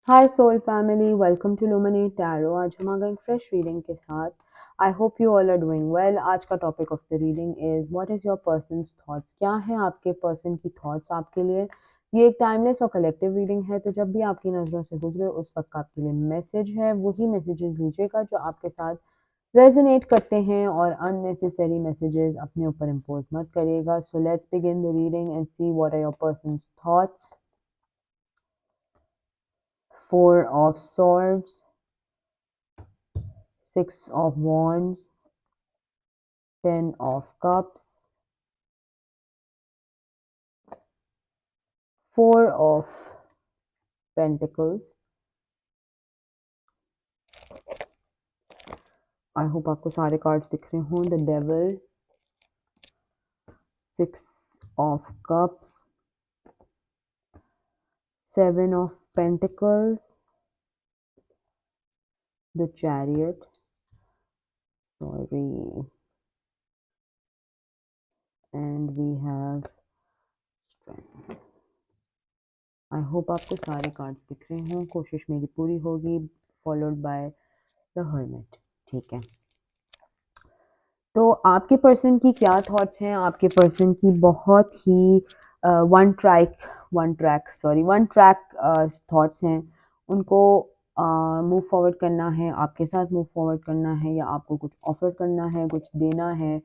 Hi soul family, welcome to luminate tarot. आज हम आ गए फ्रेश रीडिंग के साथ। I hope you all are doing well. आज का topic of the reading is what is your person's thoughts. क्या है आपके पर्सन की थॉट्स आपके लिए। ये एक टाइमलेस और कलेक्टिव रीडिंग है, तो जब भी आपकी नज़रों से गुजरे उस वक्त आपके लिए मैसेज है, वही मैसेजेस लीजिएगा जो आपके साथ रेजोनेट करते हैं, और अननेसेसरी मैसेजेस अपने ऊपर इम्पोज मत करिएगा। So let's begin the reading and see what are your person's thoughts. Four of Swords, Six of Wands, Ten of Cups, Four of Pentacles. I hope आपको सारे कार्ड्स दिख रहे हों। The devil, Six of Cups, Seven of Pentacles, the Chariot. Sorry. And we have Strength. I hope आपको सारे cards दिख रहे हों। कोशिश मेरी पूरी होगी। Followed by the hermit. ठीक है, तो आपके पर्सन की क्या थॉट्स हैं। आपके पर्सन की बहुत ही वन ट्रैक थॉट्स हैं। उनको मूव फॉरवर्ड करना है, आपके साथ मूव फॉरवर्ड करना है, या आपको कुछ ऑफर करना है, कुछ देना है।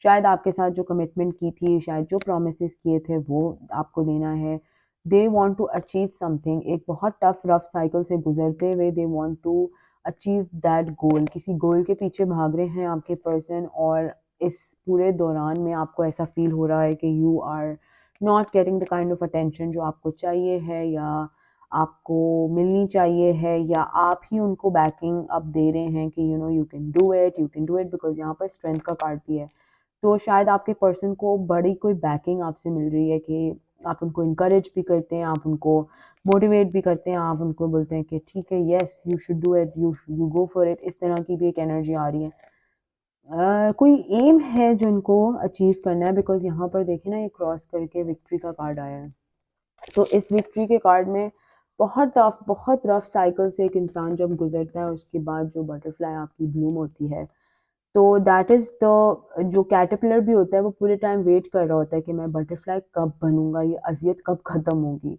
शायद आपके साथ जो कमिटमेंट की थी, शायद जो प्रोमिस किए थे, वो आपको देना है। They want to achieve something. एक बहुत टफ रफ साइकिल से गुजरते हुए they want to achieve that goal. किसी गोल के पीछे भाग रहे हैं आपके पर्सन, और इस पूरे दौरान में आपको ऐसा फील हो रहा है कि you are not getting the kind of attention जो आपको चाहिए है, या आपको मिलनी चाहिए है, या आप ही उनको बैकिंग अप दे रहे हैं कि you can do it, because यहाँ पर स्ट्रेंथ का कार्ड भी है। तो शायद आपके पर्सन को बड़ी कोई बैकिंग आपसे मिल रही है कि आप उनको इनकरेज भी करते हैं, आप उनको मोटिवेट भी करते हैं, आप उनको बोलते हैं कि ठीक है, yes you should do it, you go for it. इस तरह की भी एक एनर्जी आ रही है। कोई एम है जो इनको अचीव करना है, बिकॉज यहाँ पर देखें ना, ये क्रॉस करके विक्ट्री का कार्ड आया है। तो इस विक्ट्री के कार्ड में बहुत टफ बहुत रफ साइकिल से एक इंसान जब गुजरता है, उसके बाद जो बटरफ्लाई आपकी ब्लूम होती है, तो दैट इज़ द जो कैटरपिलर भी होता है, वो पूरे टाइम वेट कर रहा होता है कि मैं बटरफ्लाई कब बनूंगा, ये अजियत कब ख़त्म होगी।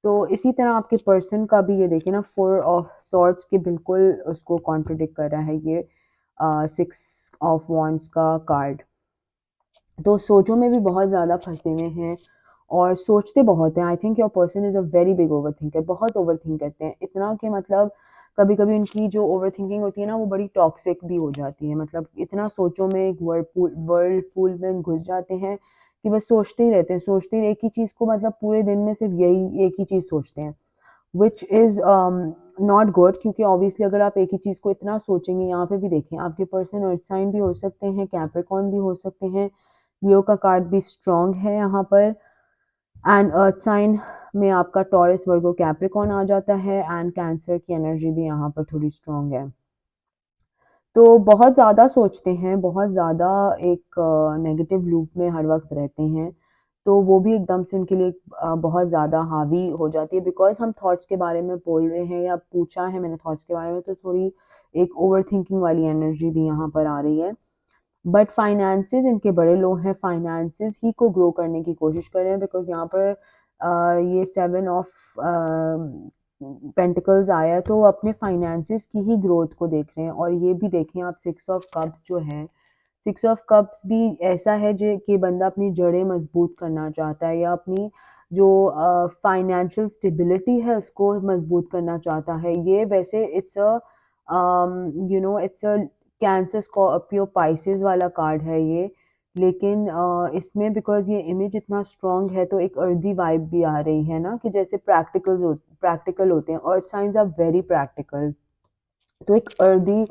तो इसी तरह आपके पर्सन का भी ये देखिए ना, फोर ऑफ सॉर्ड्स के बिल्कुल उसको कॉन्ट्रडिक्ट कर रहा है ये सिक्स ऑफ वॉन्ड्स का कार्ड। तो सोचों में भी बहुत ज़्यादा फंसे हुए हैं और सोचते बहुत हैं। I think your person is a very big over thinker. बहुत ओवर थिंक करते हैं, इतना कि मतलब कभी कभी उनकी जो ओवर थिंकिंग होती है ना, वो बड़ी टॉक्सिक भी हो जाती है। मतलब इतना सोचों में एक वर्ल्ड पूल में घुस जाते हैं कि बस सोचते ही रहते हैं, सोचते ही एक ही चीज़ को, मतलब पूरे दिन में सिर्फ यही एक ही चीज़ सोचते हैं, विच इज़ नॉट गुड। क्योंकि ऑब्वियसली अगर आप एक ही चीज़ को इतना सोचेंगे, यहाँ पे भी देखें आपके पर्सन अर्थ साइन भी हो सकते हैं, कैप्रिकॉर्न भी हो सकते हैं, लियो का कार्ड भी स्ट्रॉन्ग है यहाँ पर। एंड अर्थ साइन में आपका टॉरस वर्गो कैप्रिकॉर्न आ जाता है, एंड कैंसर की एनर्जी भी यहाँ पर थोड़ी स्ट्रॉन्ग है। तो बहुत ज़्यादा सोचते हैं, बहुत ज़्यादा एक नेगेटिव लूप में हर वक्त रहते हैं। तो वो भी एकदम से उनके लिए बहुत ज़्यादा हावी हो जाती है, बिकॉज हम थॉट्स के बारे में बोल रहे हैं, या पूछा है मैंने थॉट्स के बारे में, तो थोड़ी एक ओवर थिंकिंग वाली एनर्जी भी यहाँ पर आ रही है। बट फाइनेंसेस इनके बड़े लो हैं, फाइनेंसेस ही को ग्रो करने की कोशिश कर रहे हैं, बिकॉज यहाँ पर ये सेवन ऑफ पेंटिकल्स आया है, तो वो अपने फाइनेंसेस की ही ग्रोथ को देख रहे हैं। और ये भी देखें आप, सिक्स ऑफ कप्स जो है, सिक्स ऑफ कप्स भी ऐसा है जो कि बंदा अपनी जड़ें मजबूत करना चाहता है, या अपनी जो फाइनेंशियल स्टेबिलिटी है उसको मजबूत करना चाहता है। ये वैसे it's a it's a cancer Scorpio Pisces वाला कार्ड है ये, लेकिन इसमें बिकॉज ये इमेज इतना स्ट्रॉन्ग है, तो एक अर्दी वाइब भी आ रही है ना, कि जैसे प्रैक्टिकल होते हैं, earth science are very practical. तो एक अर्दी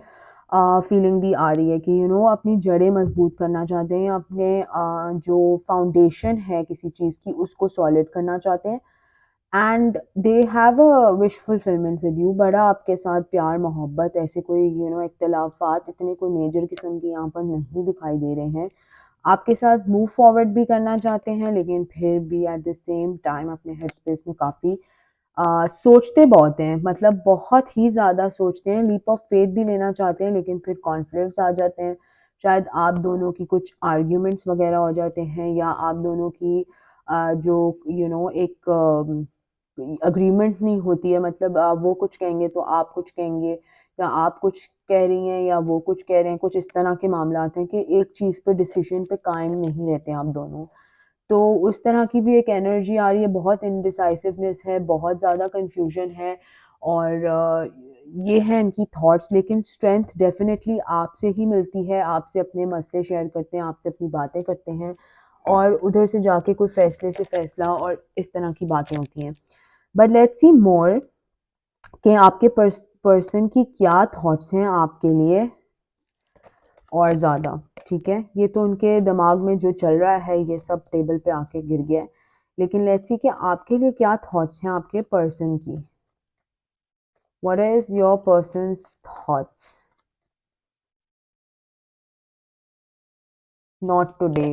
फीलिंग भी आ रही है कि अपनी जड़ें मजबूत करना चाहते हैं, अपने जो फाउंडेशन है किसी चीज़ की उसको सॉलिड करना चाहते हैं। And they have a wish fulfilment with you. बड़ा आपके साथ प्यार मोहब्बत, ऐसे कोई इख्तलाफात इतने कोई मेजर किस्म के यहाँ पर नहीं दिखाई दे रहे हैं। आपके साथ मूव फॉरवर्ड भी करना चाहते हैं, लेकिन फिर भी एट द सेम टाइम अपने हेड स्पेस में काफ़ी सोचते बहुत हैं, मतलब बहुत ही ज़्यादा सोचते हैं, लीप ऑफ फेथ भी लेना चाहते हैं, लेकिन फिर कॉन्फ्लिक्ट्स आ जाते हैं। शायद आप दोनों की कुछ आर्ग्यूमेंट्स वगैरह हो जाते हैं, या आप दोनों की जो एक एग्रीमेंट नहीं होती है, मतलब वो कुछ कहेंगे तो आप कुछ कहेंगे, या आप कुछ कह रही हैं या वो कुछ कह रहे हैं, कुछ इस तरह के मामलात हैं कि एक चीज़ पे डिसीजन पे कायम नहीं रहते आप दोनों। तो उस तरह की भी एक एनर्जी आ रही है, बहुत इनडिसाइसिवनेस है, बहुत ज़्यादा कन्फ्यूजन है, और ये है इनकी थॉट्स। लेकिन स्ट्रेंथ डेफिनेटली आपसे ही मिलती है, आपसे अपने मसले शेयर करते हैं, आपसे अपनी बातें करते हैं, और उधर से जाके कोई फैसले से फैसला और इस तरह की बातें होती हैं। बट लेट्स सी मोर कि आपके पर्सन की क्या थॉट्स हैं आपके लिए और ज़्यादा। ठीक है, ये तो उनके दिमाग में जो चल रहा है ये सब टेबल पे आके गिर गया है, लेकिन लेट्स सी कि आपके लिए क्या थॉट्स हैं आपके पर्सन की। What is your person's thoughts? Not today,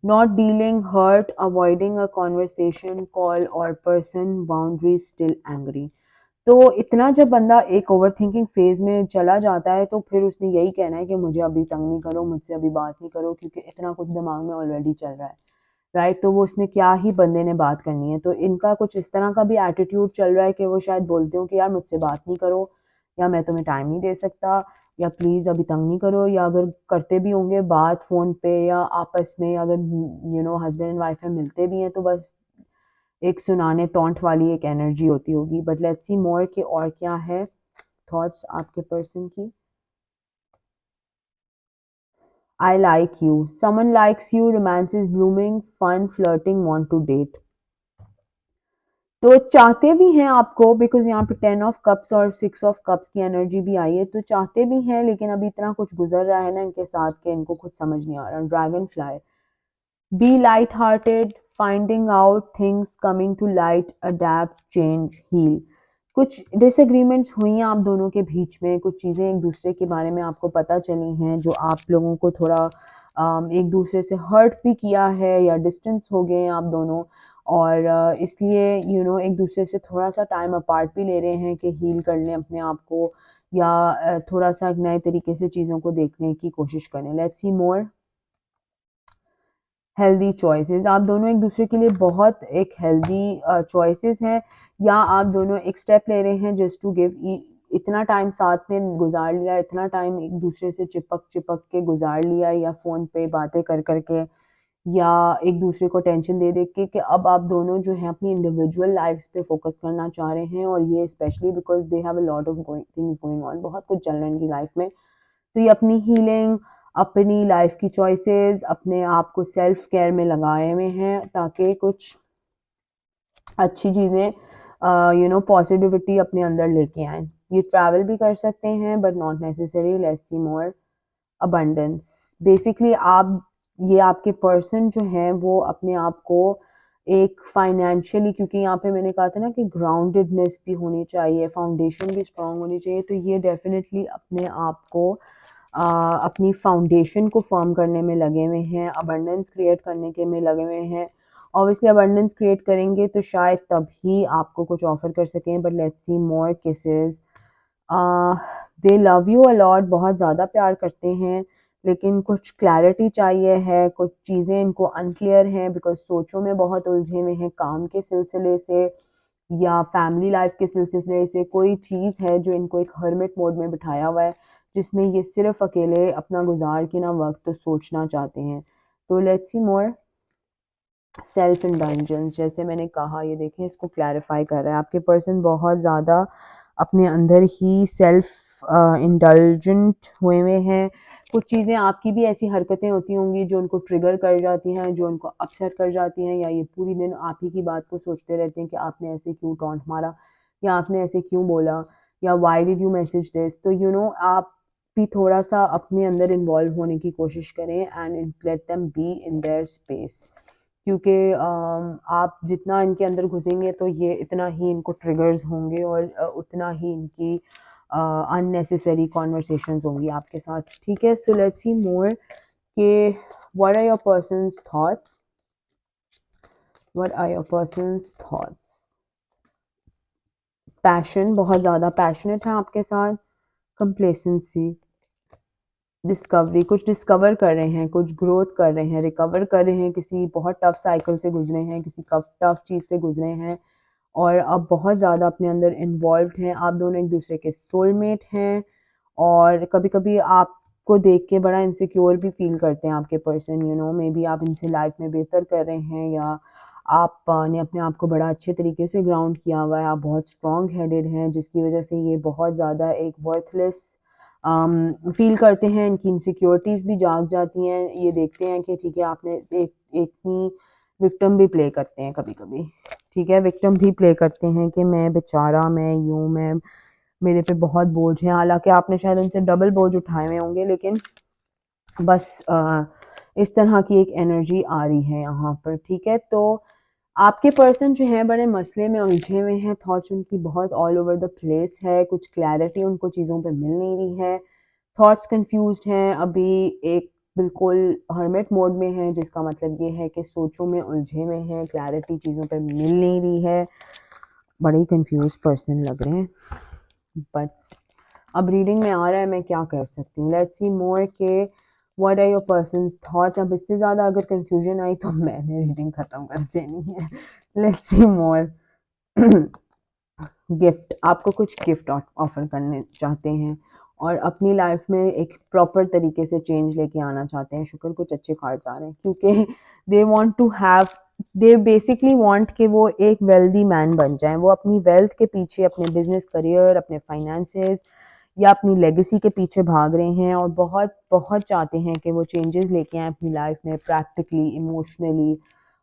not dealing, hurt, avoiding a conversation call, और पर्सन बाउंड्री स्टिल एंग्री। तो इतना जब बंदा एक ओवर थिंकिंग फेज में चला जाता है तो फिर उसने यही कहना है कि मुझे अभी तंग नहीं करो, मुझसे अभी बात नहीं करो, क्योंकि इतना कुछ दिमाग में ऑलरेडी चल रहा है। राइट, तो वो उसने क्या ही बंदे ने बात करनी है। तो इनका कुछ इस तरह का भी एटीट्यूड चल रहा है कि वो शायद बोलते हो कि यार मुझसे बात नहीं करो, या मैं तुम्हें टाइम नहीं दे सकता, या प्लीज़ अभी तंग नहीं करो, या अगर करते भी होंगे बात फ़ोन पे या आपस में, अगर हस्बैंड एंड वाइफ है मिलते भी हैं तो बस एक सुनाने टॉन्ट वाली एक एनर्जी होती होगी। बट लेट्स सी मोर कि और क्या है थॉट्स आपके पर्सन की। I like you. Someone likes you. Romance is blooming. Fun, flirting, want to date. तो चाहते भी हैं आपको, बिकॉज यहाँ पे 10 ऑफ कप्स और 6 ऑफ कप्स की एनर्जी भी आई है, तो चाहते भी हैं, लेकिन अभी इतना कुछ गुजर रहा है ना इनके साथ कि इनको खुद समझ नहीं आ रहा। Dragonfly, be light hearted, finding out things, coming to light, adapt, change, heal. कुछ डिसएग्रीमेंट्स हुई हैं आप दोनों के बीच में, कुछ चीज़ें एक दूसरे के बारे में आपको पता चली हैं जो आप लोगों को थोड़ा एक दूसरे से हर्ट भी किया है, या डिस्टेंस हो गए हैं आप दोनों, और इसलिए एक दूसरे से थोड़ा सा टाइम अपार्ट भी ले रहे हैं कि हील कर लें अपने आप को, या थोड़ा सा नए तरीके से चीज़ों को देखने की कोशिश करें। Let's see more healthy choices. आप दोनों एक दूसरे के लिए बहुत एक हेल्दी चॉइसेस हैं, या आप दोनों एक स्टेप ले रहे हैं जस्ट टू गिव। इतना टाइम साथ में गुजार लिया, इतना टाइम एक दूसरे से चिपक चिपक के गुजार लिया, या फ़ोन पे बातें कर करके, या एक दूसरे को टेंशन दे दे के, कि अब आप दोनों जो हैं अपनी इंडिविजुअल लाइफ्स पे फोकस करना चाह रहे हैं, और ये specially because they have a lot of things going on, बहुत कुछ चल रहा है इनकी लाइफ में। तो ये अपनी हीलिंग, अपनी लाइफ की चॉइसेस, अपने आप को सेल्फ केयर में लगाए हुए हैं, ताकि कुछ अच्छी चीज़ें पॉजिटिविटी अपने अंदर लेके आएँ। ये ट्रैवल भी कर सकते हैं, but not necessary. Let's see more abundance. Basically आप, ये आपके पर्सन जो हैं वो अपने आप को एक फाइनेंशियली, क्योंकि यहाँ पे मैंने कहा था ना कि ग्राउंडेडनेस भी होनी चाहिए, फाउंडेशन भी स्ट्रांग होनी चाहिए, तो ये डेफिनेटली अपने आप को अपनी फाउंडेशन को फर्म करने में लगे हुए हैं, अबंडेंस क्रिएट करने के में लगे हुए हैं। ऑब्वियसली अबंडेंस क्रिएट करेंगे तो शायद तभी आपको कुछ ऑफर कर सकें। But let's see more kisses. They love you a lot, बहुत ज़्यादा प्यार करते हैं, लेकिन कुछ क्लैरिटी चाहिए है, कुछ चीज़ें इनको अनक्लियर हैं, बिकॉज सोचों में बहुत उलझे हुए हैं, काम के सिलसिले से या फैमिली लाइफ के सिलसिले से। कोई चीज़ है जो इनको एक हर्मिट मोड में बिठाया हुआ है, जिसमें ये सिर्फ अकेले अपना गुजार के ना वक्त तो सोचना चाहते हैं। तो let's see more self indulgence. जैसे मैंने कहा, ये देखें इसको क्लैरिफाई कर रहा है, आपके पर्सन बहुत ज़्यादा अपने अंदर ही सेल्फ इंडल्जेंट हुए हुए हैं। कुछ चीज़ें आपकी भी ऐसी हरकतें होती होंगी जो उनको ट्रिगर कर जाती हैं, जो उनको अपसेट कर जाती हैं, या ये पूरी दिन आप ही की बात को सोचते रहते हैं कि आपने ऐसे क्यों टॉन्ट मारा, या आपने ऐसे क्यों बोला, या why did you message this. तो आप भी थोड़ा सा अपने अंदर इन्वॉल्व होने की कोशिश करें, and let them be in their space. क्योंकि आप जितना इनके अंदर घुसेंगे तो ये इतना ही इनको ट्रिगर्स होंगे, और उतना ही इनकी अननेसेसरी कॉन्वर्सेशंस होंगी आपके साथ। ठीक है, सो लेट्स सी मोर कि what are your person's thoughts, what are your person's thoughts. Passion, बहुत ज़्यादा पैशनेट है आपके साथ, कंप्लेसेंसी, डिस्कवरी, कुछ डिस्कवर कर रहे हैं, कुछ ग्रोथ कर रहे हैं, रिकवर कर रहे हैं, किसी बहुत टफ साइकिल से गुजरे हैं, किसी टफ चीज़ से गुजरे हैं और अब बहुत ज़्यादा अपने अंदर इन्वॉल्व्ड हैं। आप दोनों एक दूसरे के सोलमेट हैं और कभी-कभी आपको देख के बड़ा इनसिक्योर भी फ़ील करते हैं आपके पर्सन, मे बी आप इनसे लाइफ में बेहतर कर रहे हैं या आपने अपने आप को बड़ा अच्छे तरीके से ग्राउंड किया हुआ है, आप बहुत स्ट्रॉन्ग हेडेड हैं, जिसकी वजह से ये बहुत ज़्यादा एक वर्थलेस फ़ील करते हैं, इनकी इनसिक्योरिटीज़ भी जाग जाती हैं। ये देखते हैं कि ठीक है, आपने एक एक ही विक्टिम भी प्ले करते हैं कभी-कभी, ठीक है, विक्टिम भी प्ले करते हैं कि मैं बेचारा, मैं मेरे पे बहुत बोझ है, हालाँकि आपने शायद उनसे डबल बोझ उठाए हुए होंगे, लेकिन बस इस तरह की एक एनर्जी आ रही है यहाँ पर, ठीक है। तो आपके पर्सन जो है बड़े मसले में उलझे हुए हैं, थॉट्स उनकी बहुत ऑल ओवर द प्लेस है, कुछ क्लैरिटी उनको चीज़ों पे मिल नहीं रही है, थॉट्स कंफ्यूज्ड हैं, अभी एक बिल्कुल हर्मिट मोड में है, जिसका मतलब ये है कि सोचों में उलझे हुए हैं, क्लैरिटी चीज़ों पे मिल नहीं रही है, बड़े ही कंफ्यूज पर्सन लग रहे हैं। बट अब रीडिंग में आ रहा है, मैं क्या कर सकती हूँ। लेट्स सी मोर के what are your person thoughts. अब इससे ज़्यादा अगर कंफ्यूजन आई तो मैंने रीडिंग ख़त्म कर देनी है। Let's see more. गिफ्ट, आपको कुछ गिफ्ट ऑफर करने चाहते हैं और अपनी लाइफ में एक प्रॉपर तरीके से चेंज लेके आना चाहते हैं। शुक्र, कुछ अच्छे कार्ड्स आ रहे हैं क्योंकि they want to have, they basically want कि वो एक वेल्दी मैन बन जाएं। वो अपनी वेल्थ के पीछे, अपने बिजनेस करियर, अपने फाइनेंसेस या अपनी लेगेसी के पीछे भाग रहे हैं और बहुत बहुत चाहते हैं कि वो चेंजेस लेके आए अपनी लाइफ में, प्रैक्टिकली, इमोशनली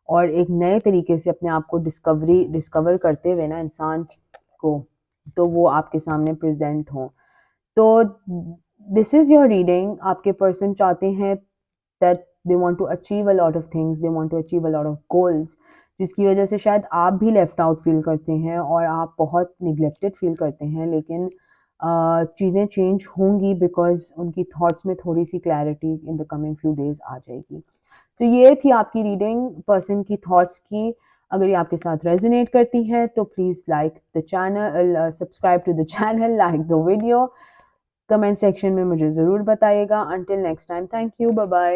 और एक नए तरीके से अपने आप को डिस्कवर करते हुए ना इंसान को, तो वो आपके सामने प्रेजेंट हों। तो दिस इज़ योर रीडिंग। आपके पर्सन चाहते हैं that they want to achieve a lot of things, they want to achieve a lot of goals, जिसकी वजह से शायद आप भी लेफ्ट आउट फील करते हैं और आप बहुत निगलेक्टेड फील करते हैं, लेकिन चीज़ें चेंज होंगी बिकॉज उनकी थॉट्स में थोड़ी सी clarity in the coming few days आ जाएगी। तो ये थी आपकी रीडिंग पर्सन की थॉट्स की। अगर ये आपके साथ रेजोनेट करती है तो please like the channel, subscribe to the channel, like the video, comment section में मुझे ज़रूर बताइएगा। Until next time, thank you, bye bye.